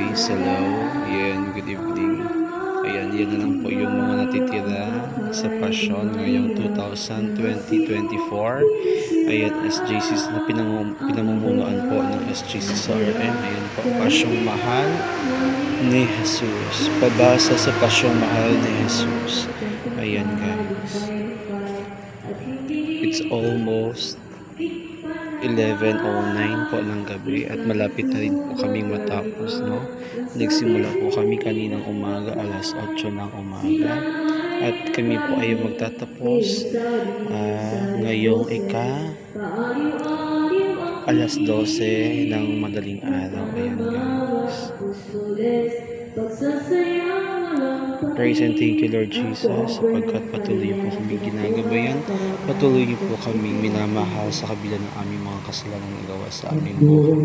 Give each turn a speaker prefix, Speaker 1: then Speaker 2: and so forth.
Speaker 1: guys, hello. Ayan, good evening. Ayan, yan na lang po yung mga natitira sa Passion ngayong 2020-2024. Ayan, SJCs na pinamumunuan po ng SJCSRM. Ayan po, Pasyong Mahal ni Jesus. Pabasa sa Pasyong Mahal ni Jesus. Ayan guys. It's almost 11:09 po ng gabi at malapit na rin po kaming matapos, no? Nagsimula po kami kaninang umaga, alas 8 ng umaga, at kami po ay magtatapos ngayong alas 12 ng madaling araw. Ayan guys. Praise and thank you, Lord Jesus, sapagkat patuloy po kaming ginagabayan, patuloy niyo po kaming minamahal sa kabila ng aming mga kasalanan na nagawa sa aming buhay.